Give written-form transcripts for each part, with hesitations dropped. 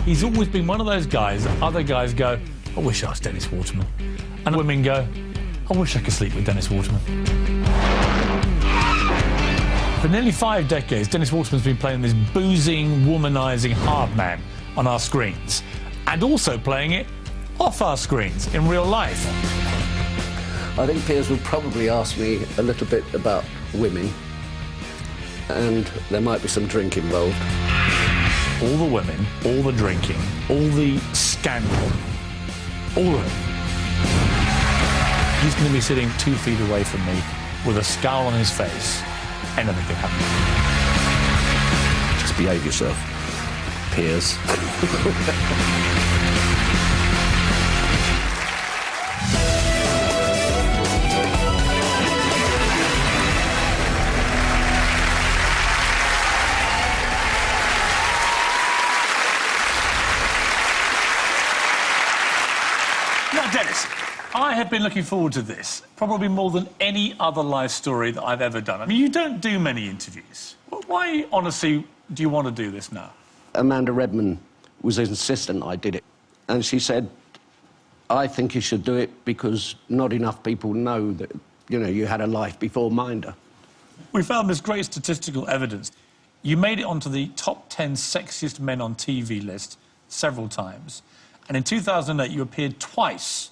He's always been one of those guys that other guys go, I wish I was Dennis Waterman. And women go, I wish I could sleep with Dennis Waterman. For nearly 5 decades, Dennis Waterman's been playing this boozing, womanising hard man on our screens, and also playing it off our screens in real life. I think Piers will probably ask me a little bit about women, and there might be some drink involved. All the women, all the drinking, all the scandal, all of it. He's going to be sitting 2 feet away from me with a scowl on his face. Anything can happen. Just behave yourself, Piers. Now, Dennis, I have been looking forward to this, probably more than any other live story that I've ever done. I mean, you don't do many interviews. Why, honestly, do you want to do this now? Amanda Redman was insistent I did it. And she said, I think you should do it because not enough people know that, you know, you had a life before Minder. We found this great statistical evidence. You made it onto the top 10 sexiest men on TV list several times. And in 2008, you appeared twice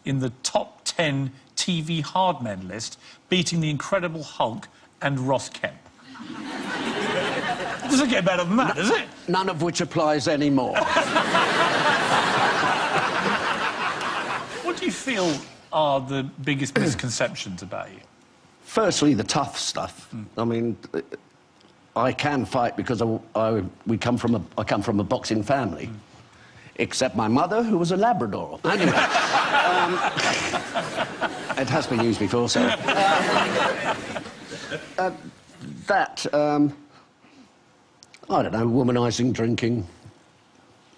in the top 10 TV hard men list, beating the Incredible Hulk and Ross Kemp. It doesn't get better than that, does it? None of which applies anymore. What do you feel are the biggest misconceptions about you? Firstly, the tough stuff. I mean, I can fight because I come from a boxing family. Except my mother, who was a Labrador. Anyway, it has been used before, so... I don't know, womanising, drinking,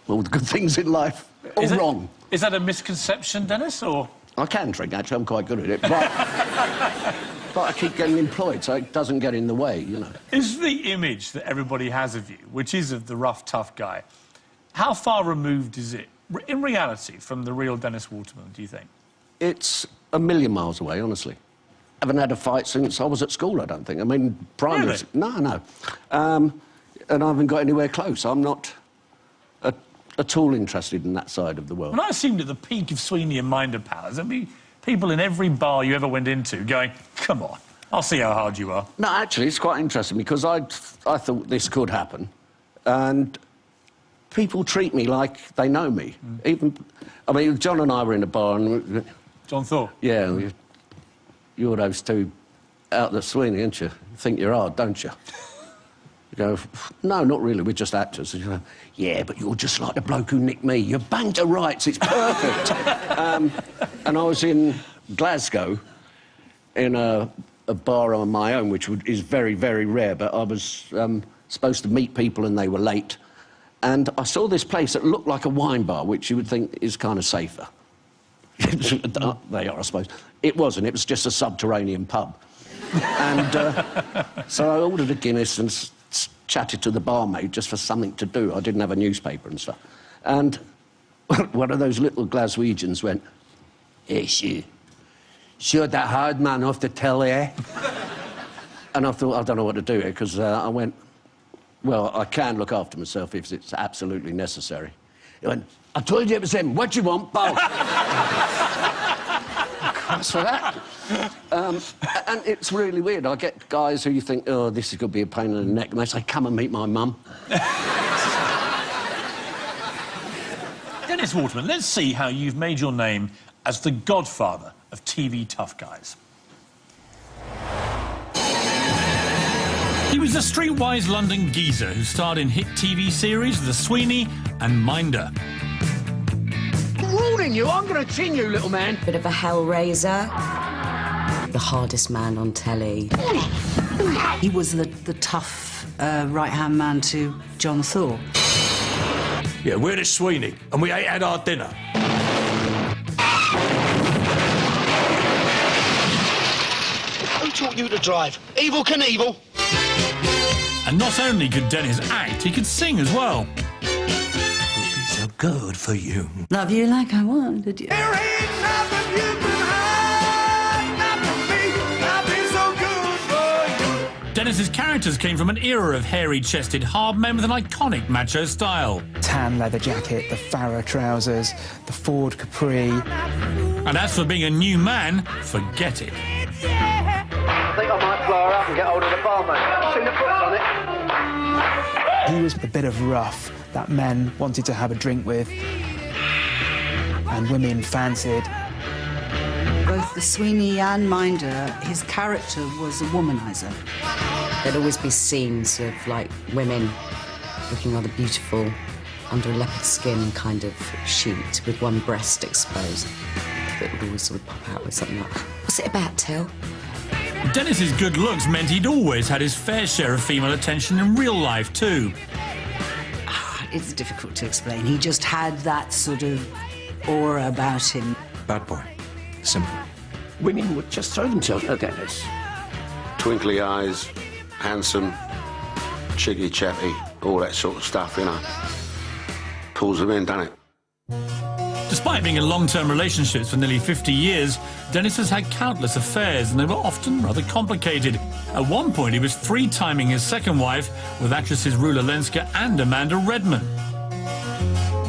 all the good things in life, all wrong. Is that a misconception, Dennis, or...? I can drink, actually, I'm quite good at it, but I keep getting employed, so it doesn't get in the way, you know. Is the image that everybody has of you, which is of the rough, tough guy, how far removed is it, in reality, from the real Dennis Waterman, do you think? It's a million miles away, honestly. I haven't had a fight since I was at school, I don't think. I mean, primary... Really? No. And I haven't got anywhere close. I'm not at all interested in that side of the world. When I assumed at the peak of Sweeney and Minder powers, there'd be people in every bar you ever went into going, come on, I'll see how hard you are. No, actually, it's quite interesting, because I thought this could happen, and... people treat me like they know me. Even, I mean, John and I were in a bar and... John Thorpe? Yeah, you're those two out at Sweeney, aren't you? You think you're hard, don't you? You go, no, not really, we're just actors. You go, yeah, but you're just like the bloke who nicked me. You're banged to rights, it's perfect. And I was in Glasgow in a bar on my own, which is very, very rare, but I was supposed to meet people and they were late. And I saw this place that looked like a wine bar, which you would think is kind of safer. They are, I suppose. It wasn't. It was just a subterranean pub. And so I ordered a Guinness and chatted to the barmaid just for something to do. I didn't have a newspaper and stuff. And one of those little Glaswegians went, hey, sure that hard man off the telly, eh? And I thought, I don't know what to do here, because I went, well, I can look after myself if it's absolutely necessary. He went, I told you it was him. What do you want, Bob? Thanks for that. And it's really weird. I get guys who you think, oh, this could be a pain in the neck, and they say, come and meet my mum. Dennis Waterman, let's see how you've made your name as the godfather of TV tough guys. He was a streetwise London geezer who starred in hit TV series The Sweeney and Minder. Warning you, I'm going to chin you, little man. Bit of a hellraiser. The hardest man on telly. He was the tough right-hand man to John Thorpe. Yeah, we're the Sweeney, and we ain't had our dinner. Who taught you to drive? Evel Knievel? And not only could Dennis act, he could sing as well. good for you. Love you like I wanted you. There ain't nothing you can hide, not from me. I'll be so good for you. Dennis's characters came from an era of hairy-chested hard men with an iconic macho style. Tan leather jacket, the Farrah trousers, the Ford Capri. And as for being a new man, forget it. I think I might blow her up and get hold of the barman. Seen the books on it? He was a bit of rough that men wanted to have a drink with and women fancied. Both the Sweeney and Minder, his character was a womanizer. There'd always be scenes of, like, women looking rather beautiful under a leopard skin kind of sheet with one breast exposed that would always sort of pop out with something like, "What's it about, Till?" Dennis's good looks meant he'd always had his fair share of female attention in real life, too. It's difficult to explain. He just had that sort of aura about him. Bad boy. Simple. Women would just throw themselves at Dennis. Twinkly eyes, handsome, chiggy chappy, all that sort of stuff, you know. Pulls them in, doesn't it? Despite being in long-term relationships for nearly 50 years, Dennis has had countless affairs, and they were often rather complicated. At one point, he was three-timing his second wife with actresses Rula Lenska and Amanda Redman.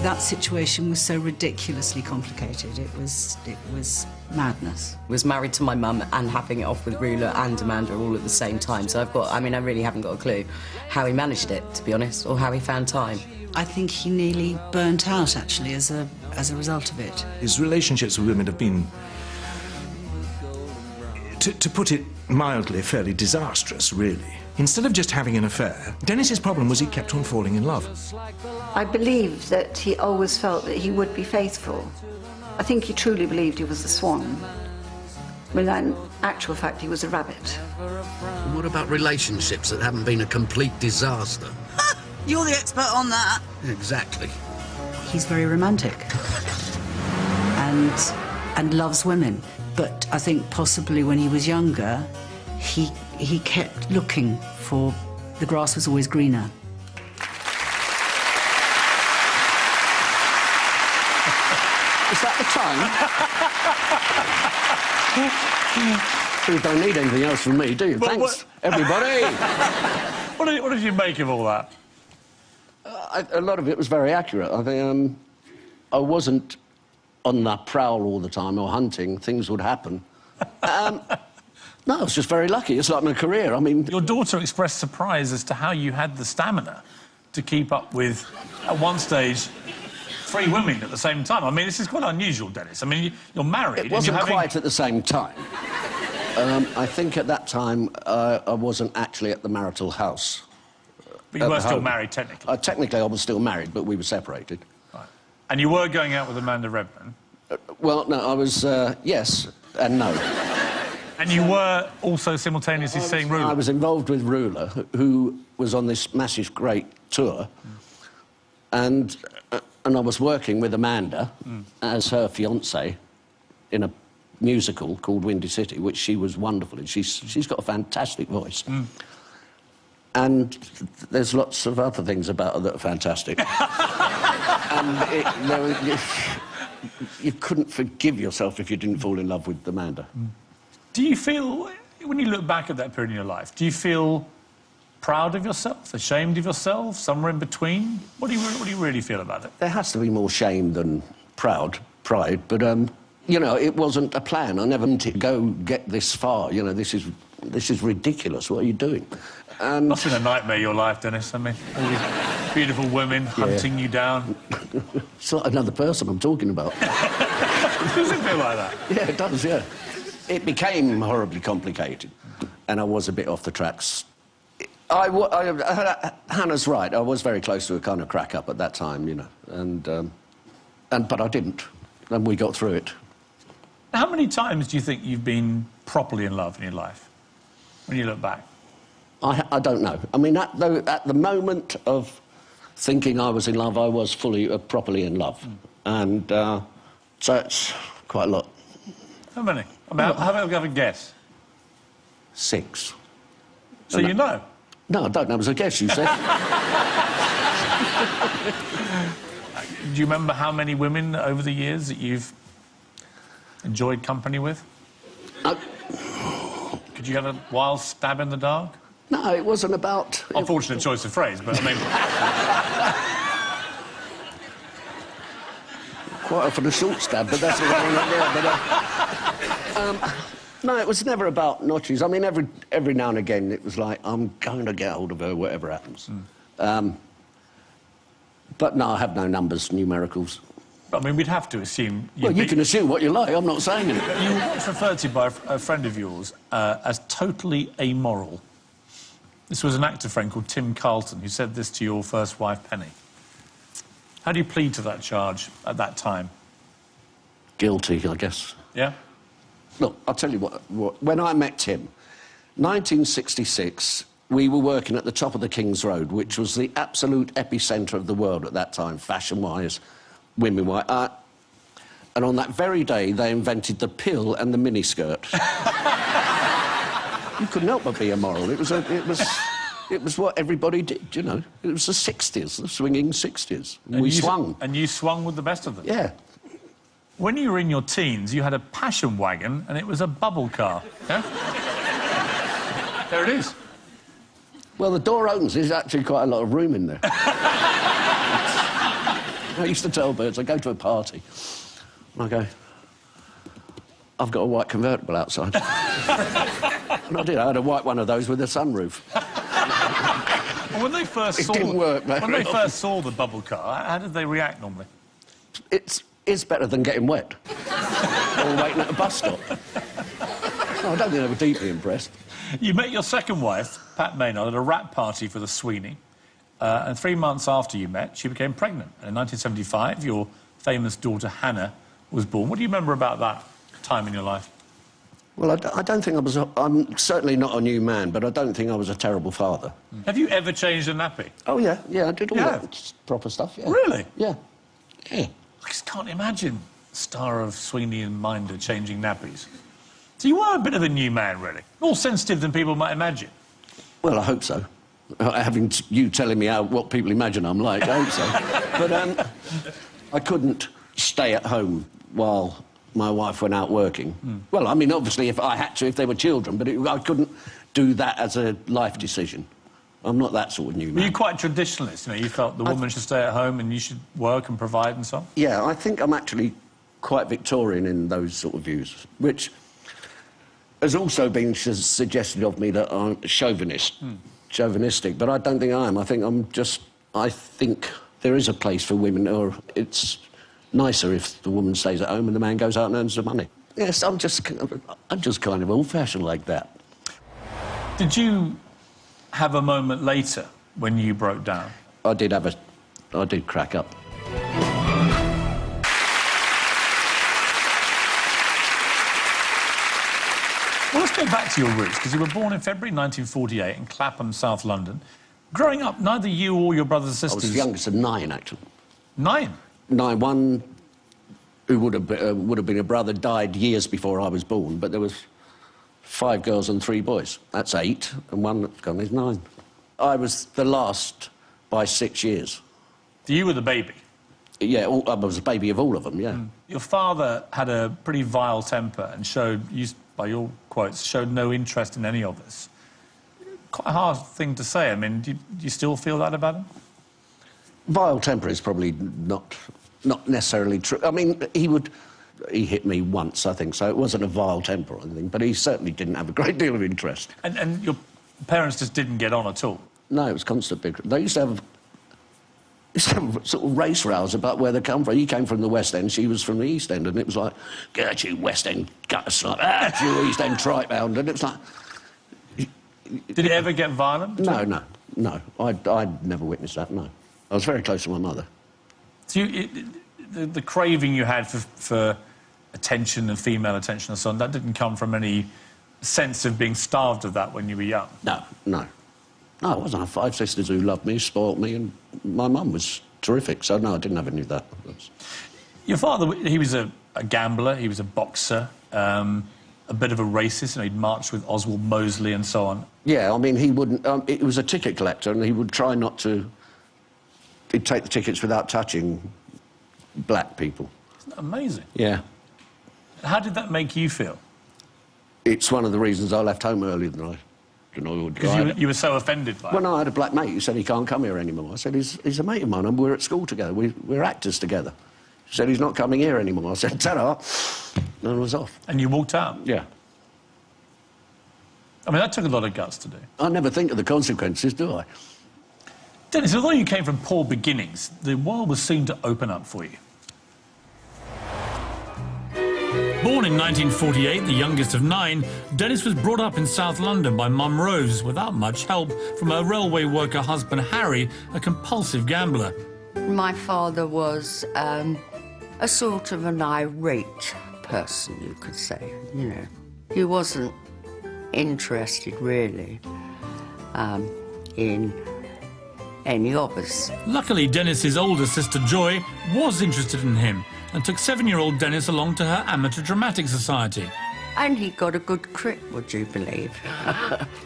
That situation was so ridiculously complicated. It was madness. Was married to my mum and having it off with Rula and Amanda all at the same time. So I really haven't got a clue how he managed it, to be honest, or how he found time. I think he nearly burnt out, actually, as a result of it. His relationships with women have been, to put it mildly, fairly disastrous, really. Instead of just having an affair, Dennis's problem was he kept on falling in love. I believe that he always felt that he would be faithful. I think he truly believed he was a swan, when in actual fact he was a rabbit. And what about relationships that haven't been a complete disaster? You're the expert on that. Exactly. He's very romantic and loves women. But I think possibly when he was younger, he kept looking for the grass was always greener. Is that the time? You don't need anything else from me, do you? Well, Thanks, everybody. What did you make of all that? A lot of it was very accurate. I think I wasn't on the prowl all the time or hunting. Things would happen. No, I was just very lucky. It's like my career. I mean... Your daughter expressed surprise as to how you had the stamina to keep up with, at one stage, 3 women at the same time. I mean, this is quite unusual, Dennis. I mean, you're married... It wasn't quite at the same time. I think at that time I wasn't actually at the marital house. But you were still married, technically? Technically, I was still married, but we were separated. Right. And you were going out with Amanda Redman? Well, no, I was, yes and no. And you were also simultaneously seeing Rula? I was involved with Rula, who was on this massive, great tour, and I was working with Amanda as her fiancée in a musical called Windy City, which she was wonderful in. She's got a fantastic voice. And there's lots of other things about her that are fantastic. And you couldn't forgive yourself if you didn't fall in love with Amanda. Do you feel, when you look back at that period in your life, do you feel proud of yourself, ashamed of yourself, somewhere in between? What do you really feel about it? There has to be more shame than pride, but, you know, it wasn't a plan. I never meant to go get this far. You know, this is ridiculous. What are you doing? And... Must have been a nightmare, your life, Dennis. I mean, all these beautiful women hunting you down. It's like another person I'm talking about. Does it feel like that? Yeah, it does, yeah. It became horribly complicated, and I was a bit off the tracks. Hannah's right. I was very close to a kind of crack-up at that time, you know, but I didn't, and we got through it. How many times do you think you've been properly in love in your life, when you look back? I don't know. I mean, at the moment of thinking I was in love, I was fully, properly in love. And so it's quite a lot. How many? How about have a guess? 6. So you know? No, I don't know. It was a guess, you said. Do you remember how many women over the years that you've enjoyed company with? Could you have a wild stab in the dark? No, it wasn't about... Unfortunate choice of phrase, but I mean... Quite often a short stab, but that's the one there. No, it was never about notches. I mean, every now and again, it was like, I'm going to get hold of her, whatever happens. But no, I have no numbers, numericals. I mean, we'd have to assume... Well, you can assume what you like, I'm not saying it. You were referred to by a friend of yours as totally amoral. This was an actor friend called Tim Carlton who said this to your first wife, Penny. How do you plead to that charge at that time? Guilty, I guess. Yeah? Look, I'll tell you what, when I met Tim, 1966, we were working at the top of the King's Road, which was the absolute epicentre of the world at that time, fashion-wise, women-wise. And on that very day, they invented the pill and the miniskirt. You couldn't help but be immoral. It was what everybody did, you know. It was the 60s, the swinging 60s. And we swung. And you swung with the best of them? Yeah. When you were in your teens, you had a passion wagon, and it was a bubble car, yeah? There it is. Well, the door opens. There's actually quite a lot of room in there. I used to tell birds, I go to a party, and I go, I've got a white convertible outside. And I did. I had a white one of those with a sunroof. Well, when they first It didn't work, mate. When they first saw the bubble car, how did they react normally? It's better than getting wet. Or waiting at a bus stop. No, I don't think they were deeply impressed. You met your second wife, Pat Maynard, at a wrap party for the Sweeney. And 3 months after you met, she became pregnant. And in 1975, your famous daughter, Hannah, was born. What do you remember about that time in your life? Well, I don't think I was... I'm certainly not a new man, but I don't think I was a terrible father. Have you ever changed a nappy? Oh, yeah. Yeah, I did all that proper stuff, yeah. Really? Yeah. Yeah. I just can't imagine star of Sweeney and Minder changing nappies. So you were a bit of a new man, really. More sensitive than people might imagine. Well, I hope so. Having you telling me what people imagine I'm like, I hope so. But I couldn't stay at home while my wife went out working. Well, I mean, obviously, if I had to, if they were children, but I couldn't do that as a life decision. I'm not that sort of new man. Were you quite traditionalist? You know, you felt the woman should stay at home and you should work and provide and so on? Yeah, I think I'm actually quite Victorian in those sort of views, which has also been suggested of me that I'm chauvinistic, but I don't think I am. I think there is a place for women, or it's nicer if the woman stays at home and the man goes out and earns the money. Yes, I'm just kind of old-fashioned like that. Did you have a moment later when you broke down? I did crack up. Well, let's go back to your roots, because you were born in February 1948 in Clapham, South London. Growing up, neither you or your brothers and sisters... I was the youngest of 9, actually. 9? 9. One who would have been a brother died years before I was born, but there was 5 girls and 3 boys. That's 8, and one that's gone is 9. I was the last by 6 years. So you were the baby? Yeah, I was the baby of all of them, yeah. Your father had a pretty vile temper and showed, by your quotes, showed no interest in any of us. Quite a hard thing to say. I mean, do you still feel that about him? Vile temper is probably not necessarily true. I mean, he hit me once, I think, so it wasn't a vile temper or anything, but he certainly didn't have a great deal of interest. And your parents just didn't get on at all? No, it was constant big... They used to have sort of race rows about where they come from. He came from the West End, she was from the East End, and it was like, get you West End gutter snipe, you East End tripe hound, and it was like... Did it ever get violent? No. I'd never witnessed that, no. I was very close to my mother. So the craving you had for attention and female attention and so on, that didn't come from any sense of being starved of that when you were young? No. No, I wasn't. I had 5 sisters who loved me, spoilt me, and my mum was terrific, so no, I didn't have any of that. Your father, he was a gambler, he was a boxer, a bit of a racist, he'd marched with Oswald Mosley and so on. Yeah, I mean, he wouldn't... he was a ticket collector, and he would try not to... He'd take the tickets without touching black people. Isn't that amazing? Yeah. How did that make you feel? It's one of the reasons I left home earlier than I would. Because you were so offended by it? Well, no, I had a black mate who said he can't come here anymore. I said, he's a mate of mine, and we're at school together. We're actors together. He said, he's not coming here anymore. I said, ta-da, and I was off. And you walked out? Yeah. I mean, that took a lot of guts to do. I never think of the consequences, do I? Dennis, although you came from poor beginnings, the world was soon to open up for you. Born in 1948, the youngest of 9, Dennis was brought up in South London by Mum Rose without much help from her railway worker husband Harry, a compulsive gambler. My father was a sort of an irate person, you could say, you know. He wasn't interested, really, in any of us. Luckily, Dennis's older sister Joy was interested in him and took 7-year-old Dennis along to her amateur dramatic society. And he got a good crit, would you believe?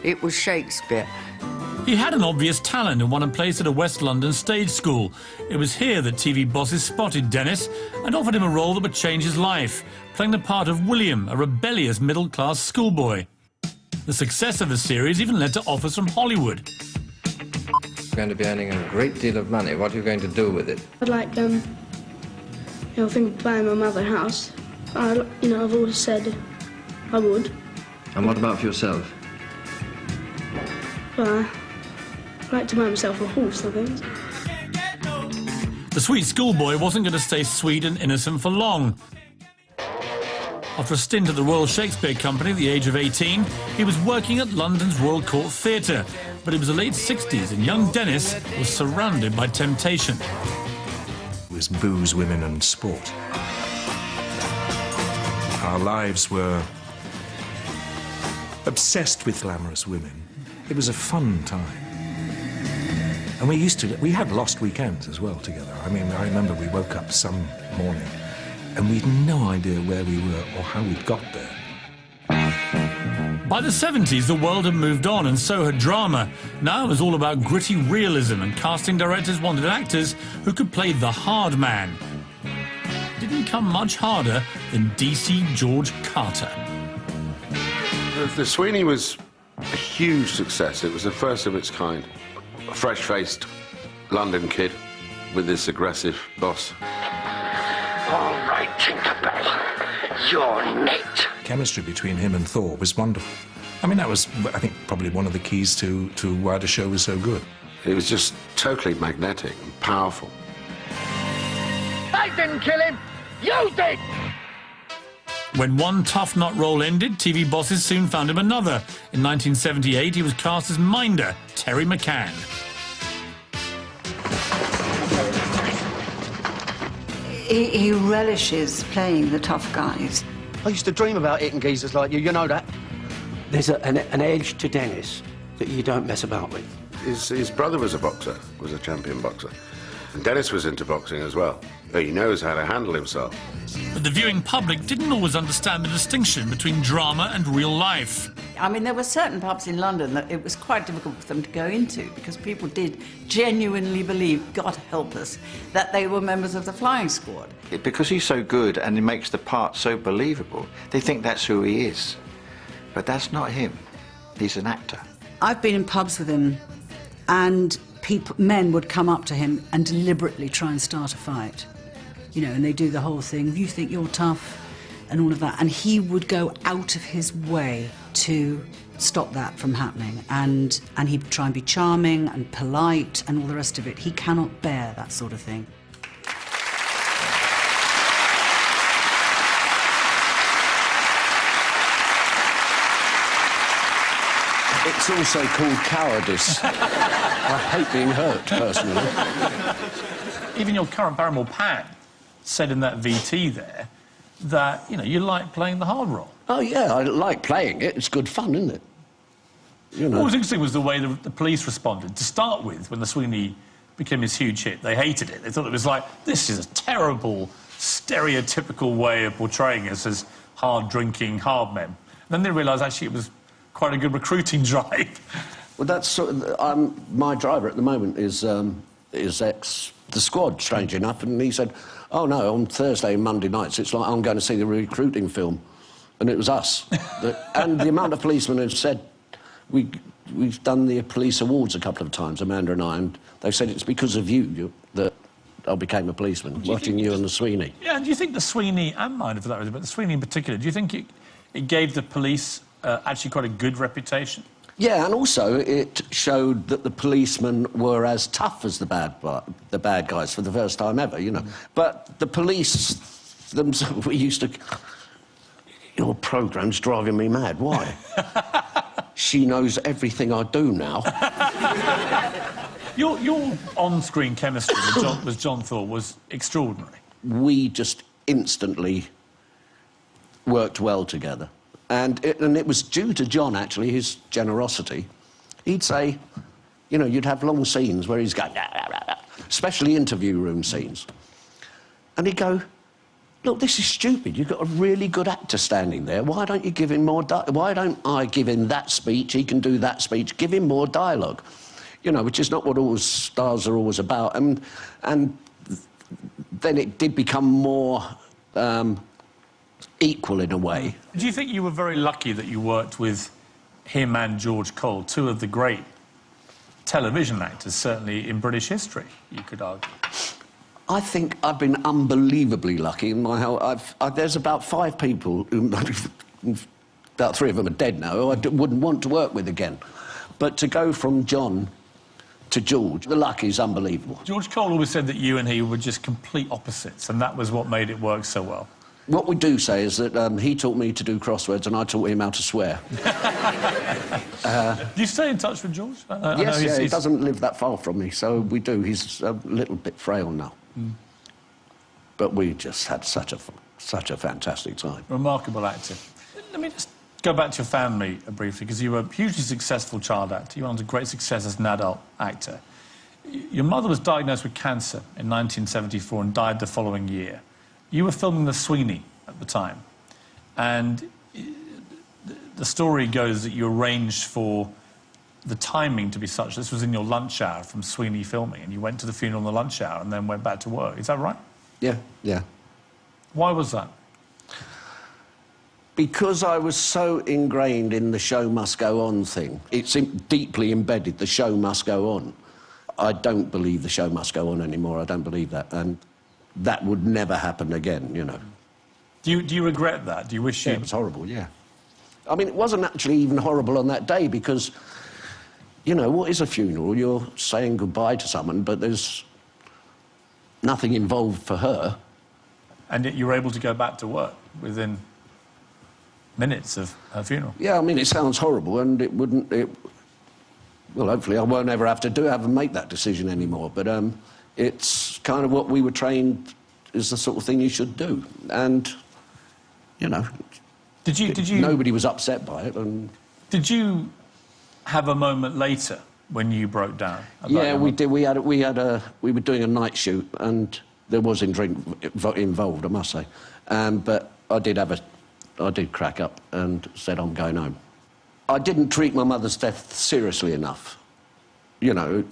It was Shakespeare. He had an obvious talent and won a place at a West London stage school. It was here that TV bosses spotted Dennis and offered him a role that would change his life, playing the part of William, a rebellious middle-class schoolboy. The success of the series even led to offers from Hollywood. You're going to be earning a great deal of money. What are you going to do with it? I'd like, I think of buying my mother a house. I've always said I would. And what about for yourself? I'd like to buy myself a horse, I think. The sweet schoolboy wasn't going to stay sweet and innocent for long. After a stint at the Royal Shakespeare Company at the age of 18, he was working at London's Royal Court Theatre. But it was the late 60s and young Dennis was surrounded by temptation. It was booze, women and sport. Our lives were obsessed with glamorous women. It was a fun time. And we had lost weekends as well together. I mean, I remember we woke up some morning and we had no idea where we were or how we'd got there. By the 70s, the world had moved on, and so had drama. Now it was all about gritty realism, and casting directors wanted actors who could play the hard man. Didn't come much harder than DC George Carter. The Sweeney was a huge success. It was the first of its kind. A fresh-faced London kid with this aggressive boss. All right, Tinkerbell, you're neat. Chemistry between him and Thor was wonderful. I mean, that was, I think, probably one of the keys to why the show was so good. It was just totally magnetic and powerful. I didn't kill him, you did! When one tough nut role ended, TV bosses soon found him another. In 1978, he was cast as Minder, Terry McCann. He relishes playing the tough guys. I used to dream about hitting geezers like you know that? There's an edge to Dennis that you don't mess about with. His brother was a boxer, was a champion boxer. And Dennis was into boxing as well. But he knows how to handle himself. But the viewing public didn't always understand the distinction between drama and real life. I mean, there were certain pubs in London that it was quite difficult for them to go into because people did genuinely believe, God help us, that they were members of the flying squad. Because he's so good and he makes the part so believable, they think that's who he is. But that's not him. He's an actor. I've been in pubs with him and men would come up to him and deliberately try and start a fight. You know, and they do the whole thing, you think you're tough, and all of that. And he would go out of his way to stop that from happening. And he'd try and be charming and polite and all the rest of it. He cannot bear that sort of thing. It's also called cowardice. I hate being hurt, personally. Even your current paramour, Pat, said in that VT there that, you know, you like playing the hard role. Oh, yeah, I like playing it. It's good fun, isn't it? You know. What was interesting was the way the police responded. To start with, when the Sweeney became this huge hit, they hated it. They thought it was like, this is a terrible, stereotypical way of portraying us as hard-drinking, hard men. And then they realised, actually, it was quite a good recruiting drive. Well, that's sort of, my driver at the moment is ex the squad, strange enough, and he said, oh, no, on Thursday and Monday nights, it's like I'm going to see the recruiting film. And it was us. And the amount of policemen have said, we've done the police awards a couple of times, Amanda and I, and they've said it's because of you that I became a policeman, watching you and the Sweeney. Yeah, and do you think the Sweeney, and Minder for that reason, but the Sweeney in particular, do you think it gave the police actually quite a good reputation? Yeah, and also it showed that the policemen were as tough as the bad guys for the first time ever, you know. But the police themselves, we used to... Your programme's driving me mad. Why? She knows everything I do now. Your on-screen chemistry with John Thor was extraordinary. We just instantly worked well together. And it was due to John, actually, his generosity. He'd say, you know, you'd have long scenes where he's going, especially interview room scenes. And he'd go, look, this is stupid. You've got a really good actor standing there. Why don't you give him more why don't I give him that speech? He can do that speech. Give him more dialogue. You know, which is not what all stars are always about. And then it did become more equal in a way. Do you think you were very lucky that you worked with him and George Cole, two of the great television actors, certainly in British history, you could argue? I think I've been unbelievably lucky in my whole... there's about 5 people, about 3 of them are dead now, who I wouldn't want to work with again. But to go from John to George, the luck is unbelievable. George Cole always said that you and he were just complete opposites, and that was what made it work so well. What we do say is that he taught me to do crosswords and I taught him how to swear. Do you stay in touch with George? Yes, yeah, he doesn't live that far from me, so we do. He's a little bit frail now. Mm. But we just had such a fantastic time. Remarkable actor. Let me just go back to your family briefly, because you were a hugely successful child actor. You went on to great success as an adult actor. Your mother was diagnosed with cancer in 1974 and died the following year. You were filming The Sweeney at the time, and the story goes that you arranged for the timing to be such. This was in your lunch hour from Sweeney filming, and you went to the funeral in the lunch hour and then went back to work. Is that right? Yeah, yeah. Why was that? Because I was so ingrained in the show must go on thing. It's deeply embedded, the show must go on. I don't believe the show must go on anymore. I don't believe that. And that would never happen again, you know. Do you regret that? Do you wish you... Yeah, it was horrible, yeah. I mean, it wasn't actually even horrible on that day because, you know, what is a funeral? You're saying goodbye to someone, but there's nothing involved for her. And yet you were able to go back to work within minutes of her funeral? Yeah, I mean, it sounds horrible, and it wouldn't... well, hopefully I won't ever have to make that decision anymore, but it's kind of what we were trained is the sort of thing you should do. And, you know... Did you... Nobody was upset by it, and... Did you have a moment later when you broke down? Yeah, we did. We were doing a night shoot, and there was drink involved, I must say. But I did crack up and said, I'm going home. I didn't treat my mother's death seriously enough. You know,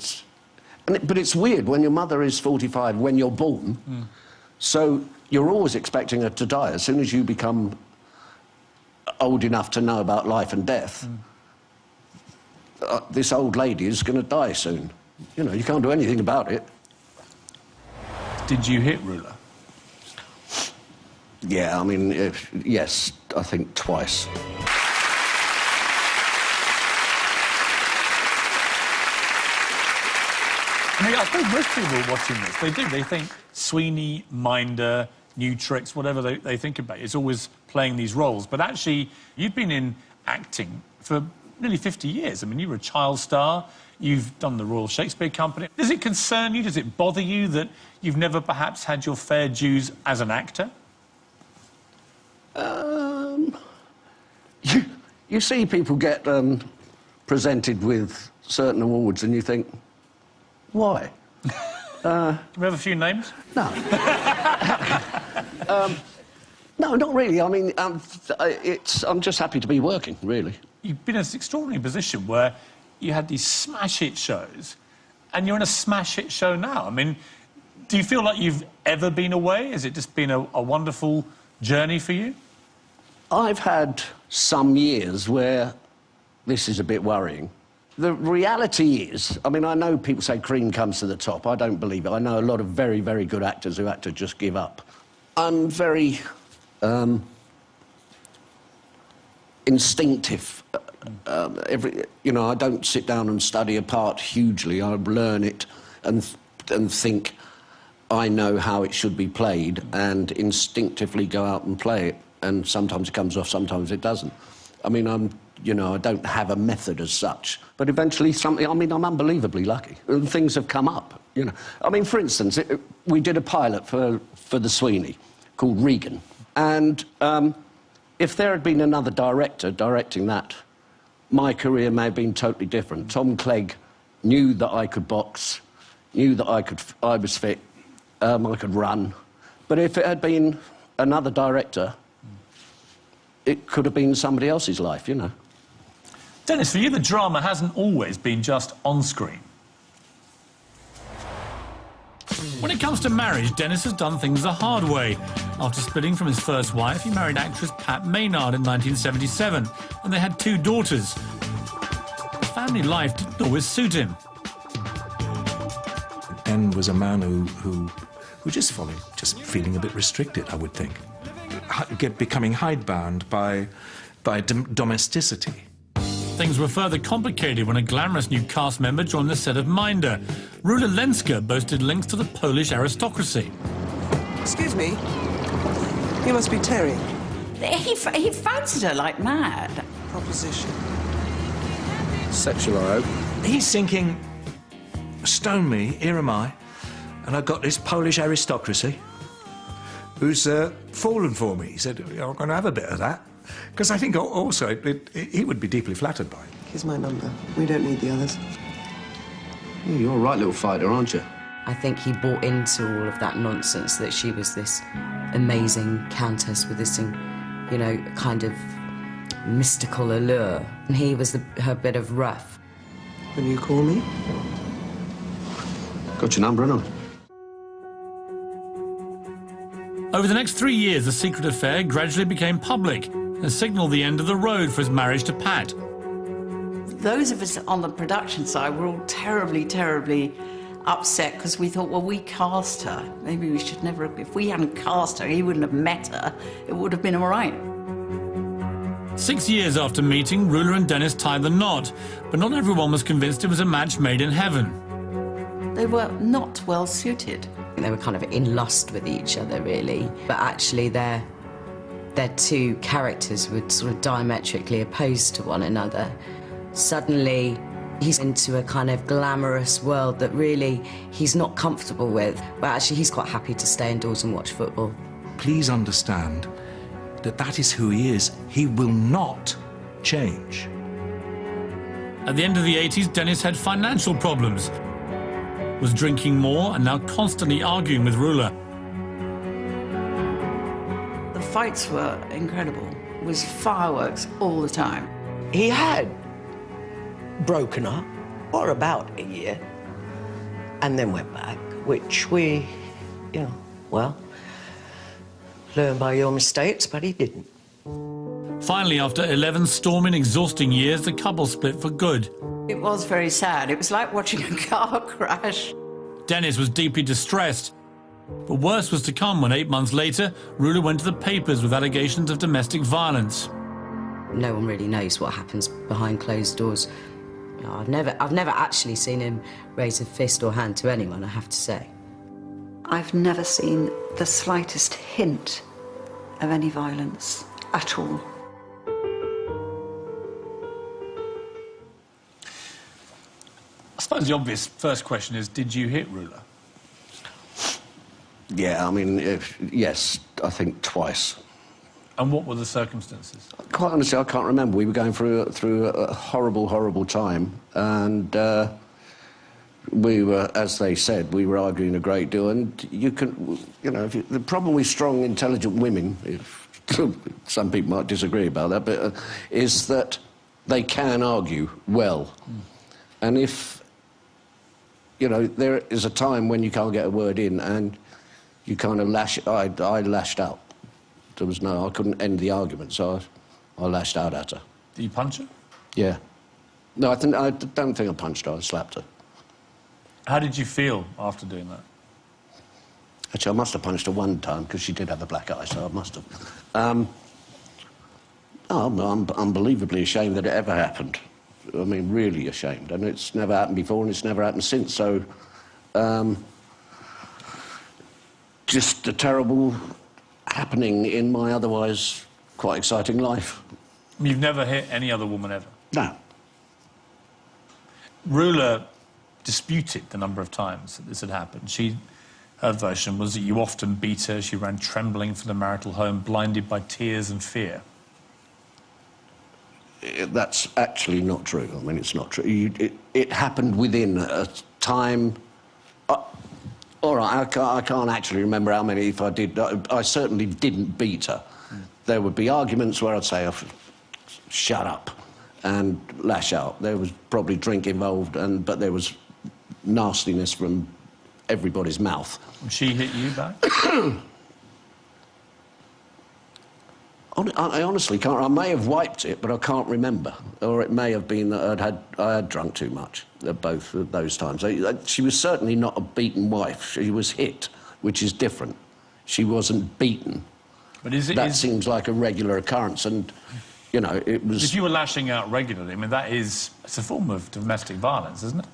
but it's weird when your mother is 45 when you're born, so you're always expecting her to die. As soon as you become old enough to know about life and death, this old lady is going to die soon. You know, you can't do anything about it. Did you hit Ruler? Yeah, I mean, yes, I think twice. I mean, I suppose most people watching this, they do. They think Sweeney, Minder, New Tricks, whatever they think about. It's always playing these roles. But actually, you've been in acting for nearly 50 years. I mean, you were a child star. You've done the Royal Shakespeare Company. Does it concern you? Does it bother you that you've never perhaps had your fair dues as an actor? You see people get presented with certain awards and you think, why? Do we have a few names? No. No, not really. I mean, I'm just happy to be working, really. You've been in this extraordinary position where you had these smash hit shows, and you're in a smash hit show now. I mean, Do you feel like you've ever been away? Has it just been a wonderful journey for you? I've had some years where this is a bit worrying. The reality is, I mean, I know people say cream comes to the top. I don't believe it. I know a lot of very, very good actors who had to just give up. I'm very instinctive. You know, I don't sit down and study a part hugely. I learn it and think I know how it should be played and instinctively go out and play it. And sometimes it comes off, sometimes it doesn't. I mean, you know, I don't have a method as such. But eventually I mean, I'm unbelievably lucky. And things have come up, you know. I mean, for instance, we did a pilot for the Sweeney called Regan. And if there had been another director directing that, my career may have been totally different. Tom Clegg knew that I could box, knew that I was fit, I could run. But if it had been another director, it could have been somebody else's life, you know. Dennis, for you, the drama hasn't always been just on screen. When it comes to marriage, Dennis has done things the hard way. After splitting from his first wife, he married actress Pat Maynard in 1977, and they had 2 daughters. The family life didn't always suit him. Ben was a man who just feeling a bit restricted, I would think. Becoming hidebound by domesticity. Things were further complicated when a glamorous new cast member joined the set of Minder. Rula Lenska boasted links to the Polish aristocracy. Excuse me, you must be Terry. He fancied her like mad. Proposition. Sexual, I hope. He's thinking, stone me, here am I, and I've got this Polish aristocracy who's fallen for me. He said, I'm going to have a bit of that. Because I think also he would be deeply flattered by it. Here's my number. We don't need the others. Yeah, you're a right little fighter, aren't you? I think he bought into all of that nonsense that she was this amazing countess with this, you know, kind of mystical allure. And he was her bit of rough. Will you call me? Got your number, haven't I? Over the next 3 years, the secret affair gradually became public and signalled the end of the road for his marriage to Pat. Those of us on the production side were all terribly, terribly upset because we thought, well, we cast her. Maybe we should never have... If we hadn't cast her, he wouldn't have met her. It would have been all right. 6 years after meeting, Rula and Dennis tied the knot, but not everyone was convinced it was a match made in heaven. They were not well suited. They were kind of in lust with each other, really. But actually, their 2 characters were sort of diametrically opposed to one another. Suddenly, he's into a kind of glamorous world that really he's not comfortable with. But actually, he's quite happy to stay indoors and watch football. Please understand that that is who he is. He will not change. At the end of the 80s, Dennis had financial problems, was drinking more and now constantly arguing with Rula. The fights were incredible. It was fireworks all the time. He had broken up for about a year and then went back, which we, you know, well, learn by your mistakes, but he didn't. Finally, after 11 storming, exhausting years, the couple split for good. It was very sad. It was like watching a car crash. Dennis was deeply distressed. But worse was to come when 8 months later, Rula went to the papers with allegations of domestic violence. No one really knows what happens behind closed doors. You know, I've never actually seen him raise a fist or hand to anyone, I have to say. I've never seen the slightest hint of any violence at all. I suppose the obvious first question is, did you hit Rula? Yeah, I mean, yes, I think twice. And what were the circumstances? Quite honestly, I can't remember. We were going through a horrible, horrible time, and we were, as they said, we were arguing a great deal. And you know, the problem with strong, intelligent women, some people might disagree about that, but is that they can argue well. And if you know, there is a time when you can't get a word in and you kind of lash... I lashed out. There was no... I couldn't end the argument, so I lashed out at her. Did you punch her? Yeah. No, I don't think I punched her, I slapped her. How did you feel after doing that? Actually, I must have punched her one time, because she did have a black eye, so I must have. I'm unbelievably ashamed that it ever happened. I mean, really ashamed. And it's never happened before, and it's never happened since, so... just a terrible happening in my otherwise quite exciting life. You've never hit any other woman ever? No. Ruler disputed the number of times that this had happened. Her version was that you often beat her, she ran trembling from the marital home, blinded by tears and fear. That's actually not true. I mean, it's not true. It happened within a time... all right, I can't actually remember how many, if I did. I certainly didn't beat her. There would be arguments where I'd say, oh, shut up, and lash out. There was probably drink involved, but there was nastiness from everybody's mouth. And she hit you back? I honestly can't. I may have wiped it, but I can't remember. Or it may have been that I had drunk too much at both of those times. She was certainly not a beaten wife. She was hit, which is different. She wasn't beaten. But that seems like a regular occurrence, and, you know, it was... If you were lashing out regularly, I mean, it's a form of domestic violence, isn't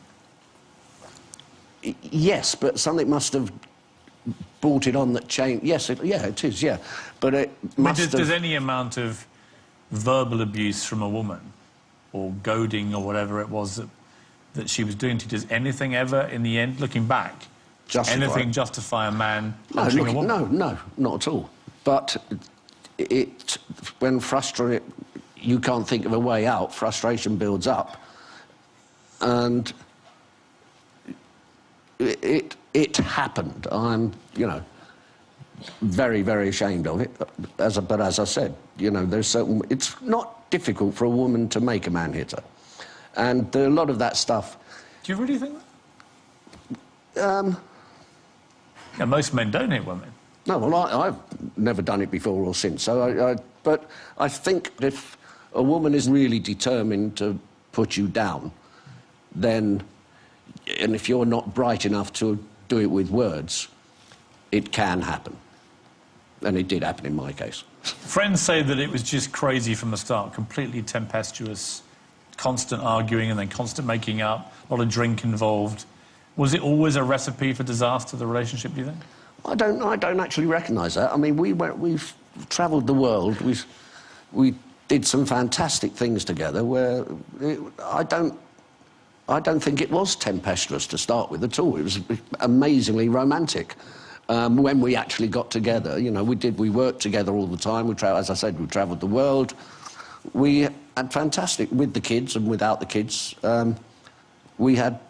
it? Yes, but something must have brought it on that changed. Yes, it is, yeah. But it must have... Does any amount of verbal abuse from a woman, or goading, or whatever it was that she was doing to you, does anything ever, in the end, looking back, anything justify a man punching a woman? No, not at all. But when frustrated, you can't think of a way out, frustration builds up. And it happened. I'm, you know, very, very ashamed of it. But as I said, you know, it's not difficult for a woman to make a man hit her. And a lot of that stuff... Do you really think that? Yeah, most men don't hit women. No, well, I've never done it before or since. But I think if a woman is really determined to put you down, then... And if you're not bright enough to do it with words, it can happen. And it did happen in my case. Friends say that it was just crazy from the start, completely tempestuous, constant arguing and then constant making up, a lot of drink involved. Was it always a recipe for disaster, the relationship, do you think? I don't actually recognise that. I mean, we've travelled the world. We did some fantastic things together where I don't think it was tempestuous to start with at all. It was amazingly romantic when we actually got together. You know, we worked together all the time. As I said, we travelled the world. We had fantastic, with the kids and without the kids. We had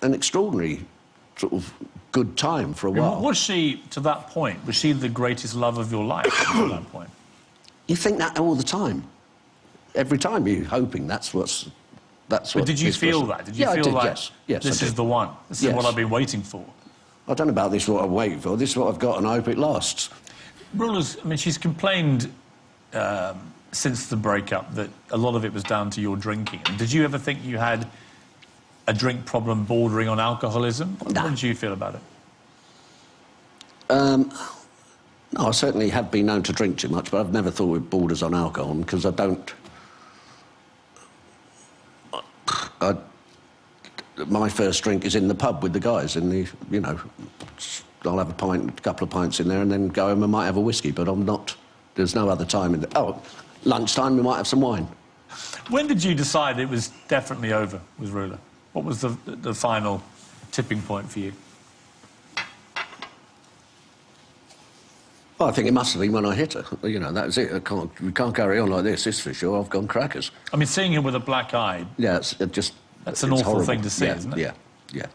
an extraordinary sort of good time for a while. Was she, to that point, was she the greatest love of your life at that point? You think that all the time. Every time you're hoping that's what... But did you feel that? Did you feel like, yes, this is the one? This is what I've been waiting for? I don't know about this is what I'm waiting for. This is what I've got, and I hope it lasts. Ruler's, I mean, she's complained since the breakup that a lot of it was down to your drinking. Did you ever think you had a drink problem bordering on alcoholism? No. What did you feel about it? No, I certainly have been known to drink too much, but I've never thought it borders on alcohol, because I don't... my first drink is in the pub with the guys, in the, you know, I'll have a couple of pints in there and then go home and might have a whiskey, but I'm not... There's no other time in the... Oh, lunchtime, we might have some wine. When did you decide it was definitely over with Ruler? What was the final tipping point for you? Well, I think it must have been when I hit her. You know, that was it. We can't carry on like this for sure. I've gone crackers. I mean, seeing her with a black eye... Yeah, That's an awful horrible thing to see, isn't it? Yeah.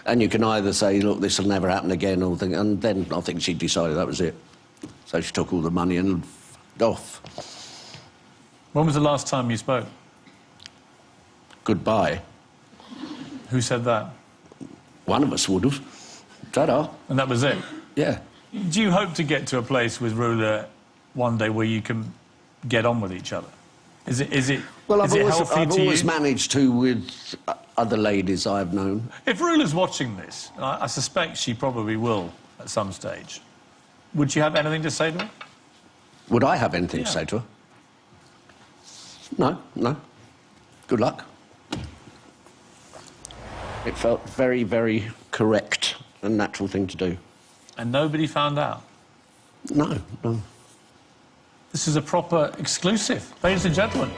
And you can either say, look, this will never happen again, and then I think she decided that was it. So she took all the money and off. When was the last time you spoke? Goodbye. Who said that? One of us would have. Ta-da. And that was it? Yeah. Do you hope to get to a place with Rula one day where you can get on with each other? Is it Well, is I've it always, healthy I've to always you? managed to with other ladies I've known. If Rula's watching this, and I suspect she probably will at some stage, would you have anything to say to her? Would I have anything to say to her? No, no. Good luck. It felt very, very correct and natural thing to do. And nobody found out? No, no. This is a proper exclusive, ladies and gentlemen.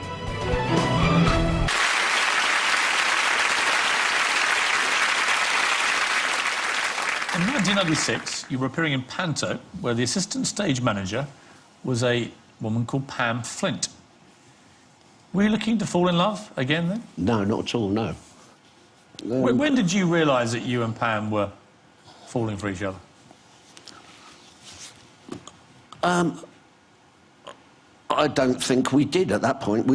In 1996, you were appearing in Panto, where the assistant stage manager was a woman called Pam Flint. Were you looking to fall in love again then? No, not at all, no. When did you realise that you and Pam were falling for each other? I don't think we did at that point.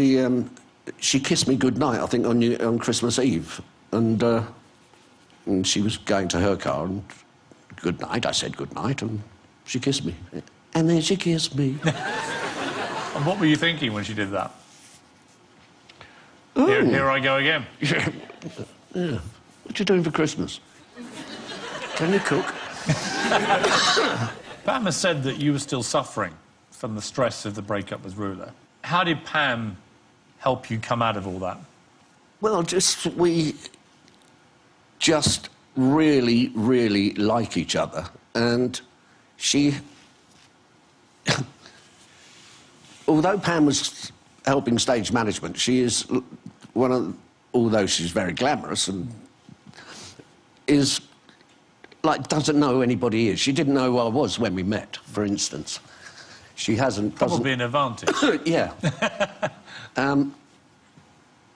She kissed me goodnight, I think, on Christmas Eve. And she was going to her car, and good night, I said good night, and she kissed me. And then she kissed me. And what were you thinking when she did that? Oh. Here I go again. Yeah. What you doing for Christmas? Can you cook? Pam has said that you were still suffering from the stress of the breakup with Rula. How did Pam help you come out of all that? Well, we just really, really like each other. And she... although Pam was helping stage management, she is one of... although she's very glamorous and is... like, doesn't know who anybody is. She didn't know who I was when we met, for instance. She hasn't... Probably an advantage. Yeah.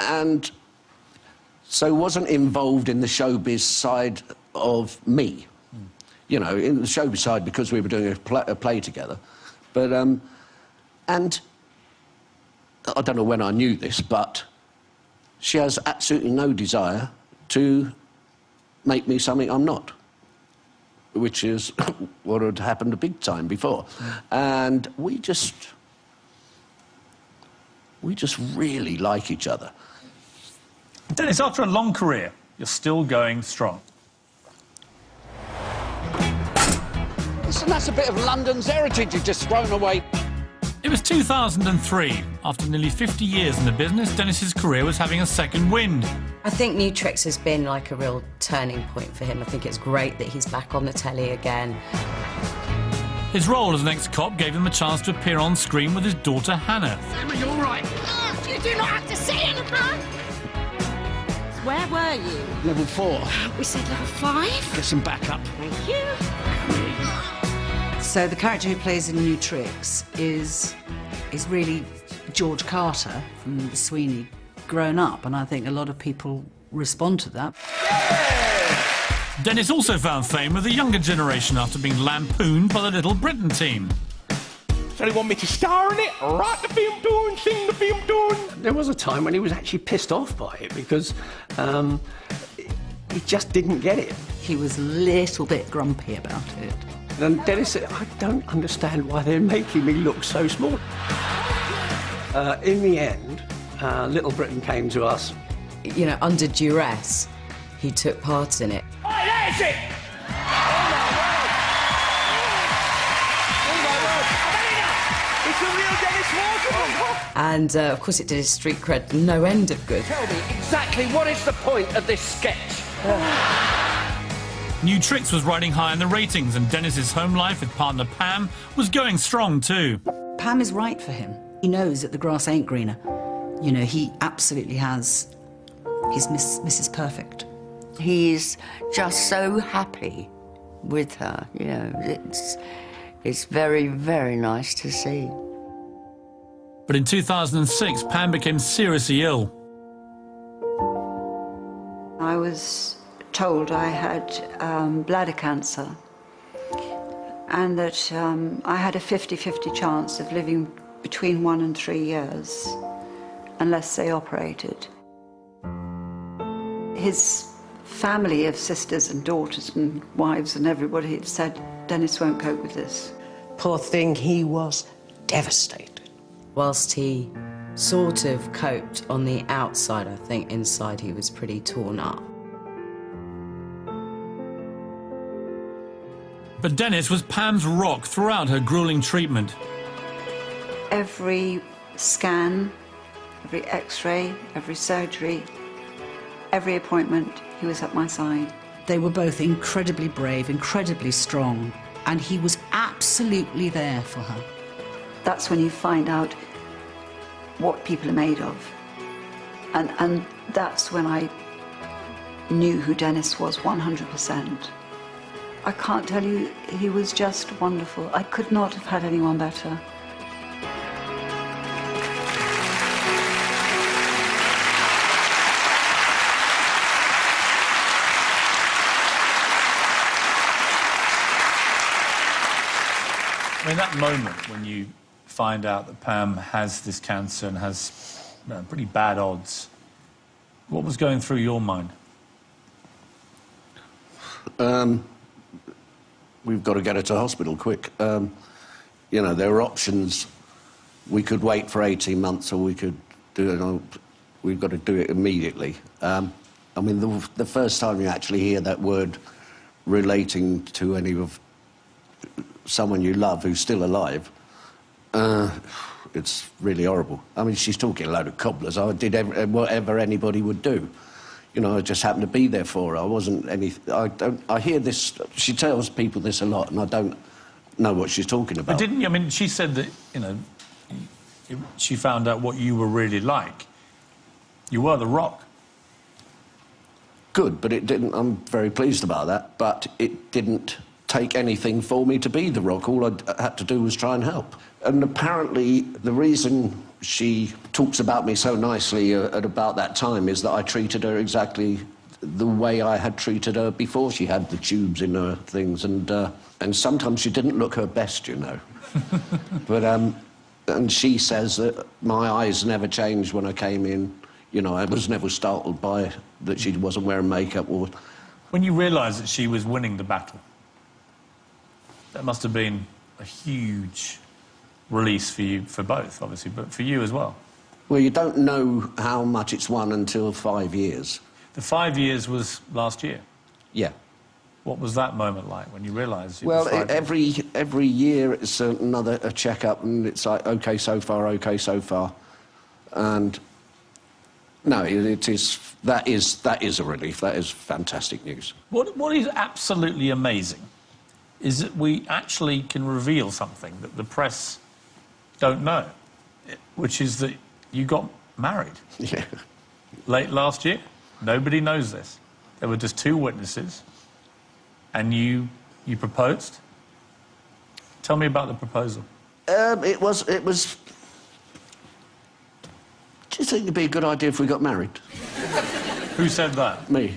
And so wasn't involved in the showbiz side of me. You know, in the showbiz side because we were doing a play together. But, and I don't know when I knew this, but she has absolutely no desire to make me something I'm not, which is what had happened a big time before. And we just really like each other. Dennis, after a long career, you're still going strong. Listen, that's a bit of London's heritage you've just thrown away. It was 2003. After nearly 50 years in the business, Dennis's career was having a second wind. I think New Tricks has been like a real turning point for him. I think it's great that he's back on the telly again. His role as an ex-cop gave him a chance to appear on screen with his daughter Hannah. Emma, you're right. You do not have to say anything. Where were you? Level 4. We said level 5. Get some backup. Thank you. So the character who plays in New Tricks is really George Carter from The Sweeney grown up, and I think a lot of people respond to that. Dennis also found fame with the younger generation after being lampooned by the Little Britain team. So they want me to star in it, write the film tune, sing the film tune. There was a time when he was actually pissed off by it because he just didn't get it. He was a little bit grumpy about it. And Dennis said, I don't understand why they're making me look so small. In the end, Little Britain came to us. You know, under duress, he took part in it. Hey, there's it! It's a real Dennis Waterman. And, of course, it did his street cred no end of good. Tell me exactly what is the point of this sketch? New Tricks was riding high in the ratings, and Dennis's home life with partner Pam was going strong too. Pam is right for him. He knows that the grass ain't greener. You know, he absolutely has his Mrs. Perfect. He's just so happy with her, you know. It's very, very nice to see. But in 2006, Pam became seriously ill. I was told I had bladder cancer and that I had a 50-50 chance of living between 1 and 3 years unless they operated. His family of sisters and daughters and wives and everybody had said, Dennis won't cope with this. Poor thing, he was devastated. Whilst he sort of coped on the outside, I think inside he was pretty torn up. But Dennis was Pam's rock throughout her gruelling treatment. Every scan, every x-ray, every surgery, every appointment, he was at my side. They were both incredibly brave, incredibly strong, and he was absolutely there for her. That's when you find out what people are made of. And that's when I knew who Dennis was 100%. I can't tell you, he was just wonderful. I could not have had anyone better. I mean, that moment when you find out that Pam has this cancer and has pretty bad odds, what was going through your mind? We've got to get her to hospital quick. You know, there are options. We could wait for 18 months, or we could do it. We've got to do it immediately. I mean, the first time you actually hear that word relating to any of someone you love who's still alive, it's really horrible. I mean, she's talking a load of cobblers. I did whatever anybody would do. You know, I just happened to be there for her. I wasn't any... I hear this... She tells people this a lot, and I don't know what she's talking about. But didn't you... I mean, she said that, you know, she found out what you were really like. You were the rock. Good, but it didn't... I'm very pleased about that, but it didn't take anything for me to be the rock. All I had to do was try and help. And apparently the reason she talks about me so nicely at about that time is that I treated her exactly the way I had treated her before she had the tubes in her things, and sometimes she didn't look her best, you know. But and she says that my eyes never changed when I came in. You know, I was never startled by that she wasn't wearing makeup or... When you realised that she was winning the battle, that must have been a huge release for you, for both, obviously, but for you as well. Well, you don't know how much it's won until 5 years. The 5 years was last year? Yeah. What was that moment like when you realised? Well, every year it's another checkup, and it's like, OK so far, and no, that is a relief. That is fantastic news. What is absolutely amazing is that we actually can reveal something that the press don't know, which is that you got married. Yeah. Late last year. Nobody knows this. There were just 2 witnesses, and you proposed. Tell me about the proposal. It was... Do you think it'd be a good idea if we got married? Who said that? Me. Do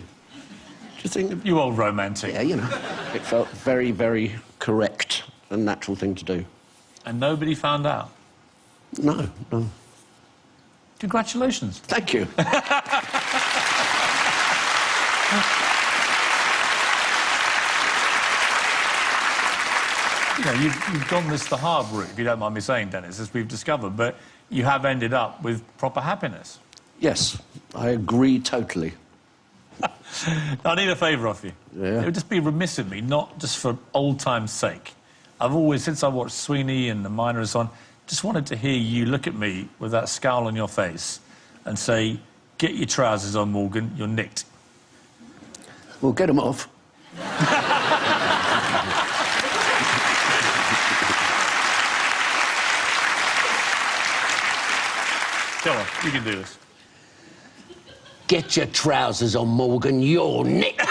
you think... You old romantic. Yeah, you know. It felt very, very correct and natural thing to do. And nobody found out? No, no. Congratulations. Thank you. You know, you've gone this the hard route, if you don't mind me saying, Dennis, as we've discovered, but you have ended up with proper happiness. Yes, I agree totally. I need a favour off you. Yeah. It would just be remiss of me, not just for old time's sake. I've always, since I watched Sweeney and The Miner and so on, just wanted to hear you look at me with that scowl on your face and say, get your trousers on, Morgan, you're nicked. Well, get them off. Come on, you can do this. Get your trousers on, Morgan, you're nicked. Dennis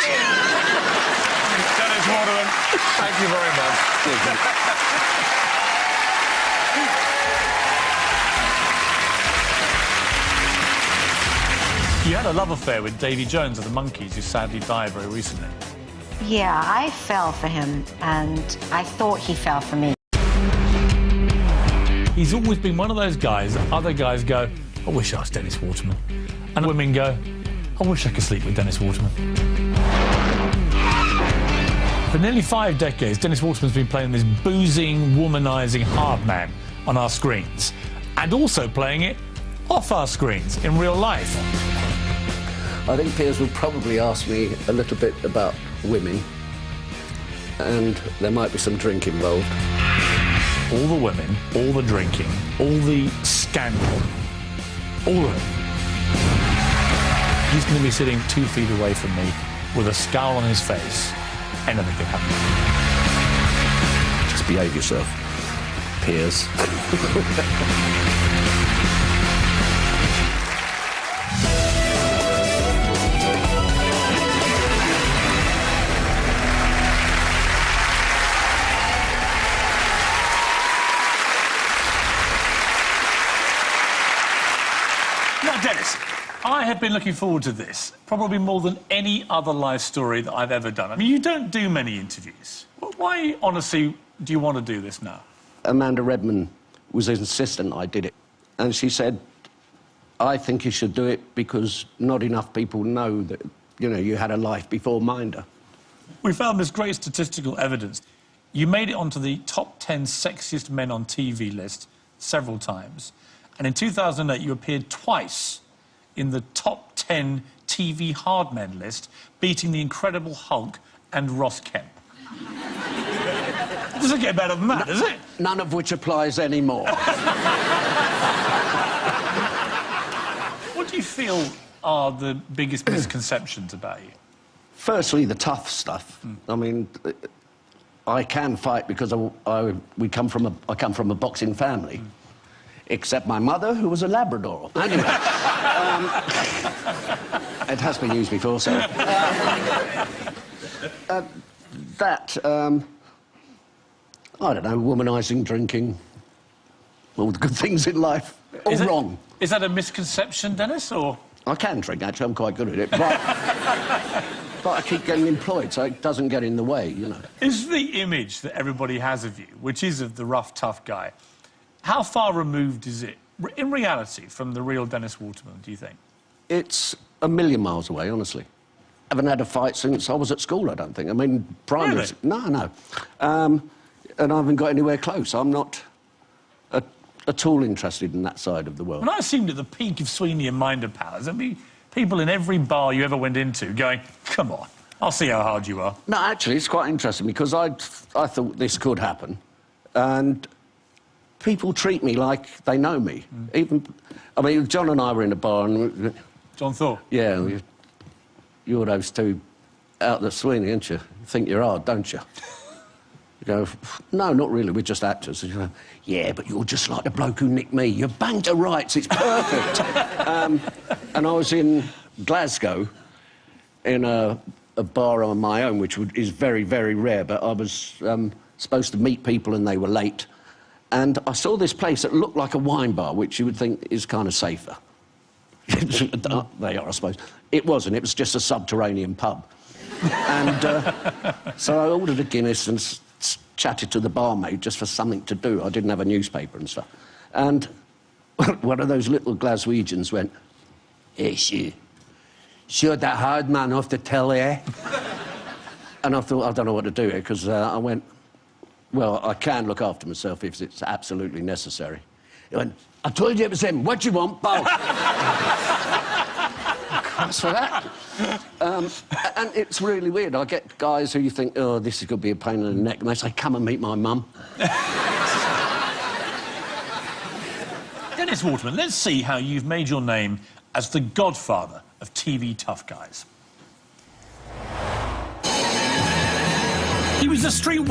Waterman, thank you very much. You had a love affair with Davy Jones of the Monkees, who sadly died very recently. Yeah, I fell for him, and I thought he fell for me. He's always been one of those guys that other guys go, I wish I was Dennis Waterman. And women go, I wish I could sleep with Dennis Waterman. For nearly 5 decades, Dennis Waterman's been playing this boozing, womanising hard man on our screens, and also playing it off our screens in real life. I think Piers will probably ask me a little bit about women, and there might be some drink involved. All the women, all the drinking, all the scandal, all of it. He's going to be sitting 2 feet away from me with a scowl on his face. Anything can happen. Just behave yourself, Piers. Now, Dennis, I have been looking forward to this, probably more than any other live story that I've ever done. I mean, you don't do many interviews. Why, honestly, do you want to do this now? Amanda Redman was insistent I did it. And she said, I think you should do it because not enough people know that, you know, you had a life before Minder. We found this great statistical evidence. You made it onto the top 10 sexiest men on TV list several times. And in 2008, you appeared twice in the top 10 TV hard men list, beating the Incredible Hulk and Ross Kemp. It doesn't get better than that, does it? None of which applies anymore. What do you feel are the biggest misconceptions about you? Firstly, the tough stuff. I mean, I can fight because I come from a boxing family. Except my mother, who was a Labrador. Anyway, it has been used before, so... I don't know, womanising, drinking, all the good things in life, all wrong. Is that a misconception, Dennis, or...? I can drink, actually, I'm quite good at it, but I keep getting employed, so it doesn't get in the way, you know. Is the image that everybody has of you, which is of the rough, tough guy, how far removed is it, in reality, from the real Dennis Waterman, do you think? It's a million miles away, honestly. I haven't had a fight since I was at school, I don't think. I mean, primary... Really? No. And I haven't got anywhere close. I'm not at all interested in that side of the world. When I seemed at the peak of Sweeney and Minder powers, there'd be people in every bar you ever went into going, come on, I'll see how hard you are. No, actually, it's quite interesting, because I thought this could happen, and... people treat me like they know me. Even, I mean, John and I were in a bar and... John Thorpe? Yeah, you're those two out at Sweeney, aren't you? You think you're hard, don't you? You go, no, not really, we're just actors. You go, yeah, but you're just like the bloke who nicked me. You're bang to rights, it's perfect. And I was in Glasgow in a bar on my own, which is very, very rare, but I was supposed to meet people and they were late. And I saw this place that looked like a wine bar, which you would think is kind of safer. They are, I suppose. It wasn't. It was just a subterranean pub. And so I ordered a Guinness and chatted to the barmaid just for something to do. I didn't have a newspaper and stuff. And one of those little Glaswegians went, hey, sure that hard man off the telly, eh? And I thought, I don't know what to do here, because I went... well, I can look after myself if it's absolutely necessary. He went, I told you it was him. What do you want, pal? That's for that. And it's really weird. I get guys who you think, oh, this is going to be a pain in the neck, and they say, come and meet my mum. Dennis Waterman, let's see how you've made your name as the godfather of TV tough guys. He was a streetwise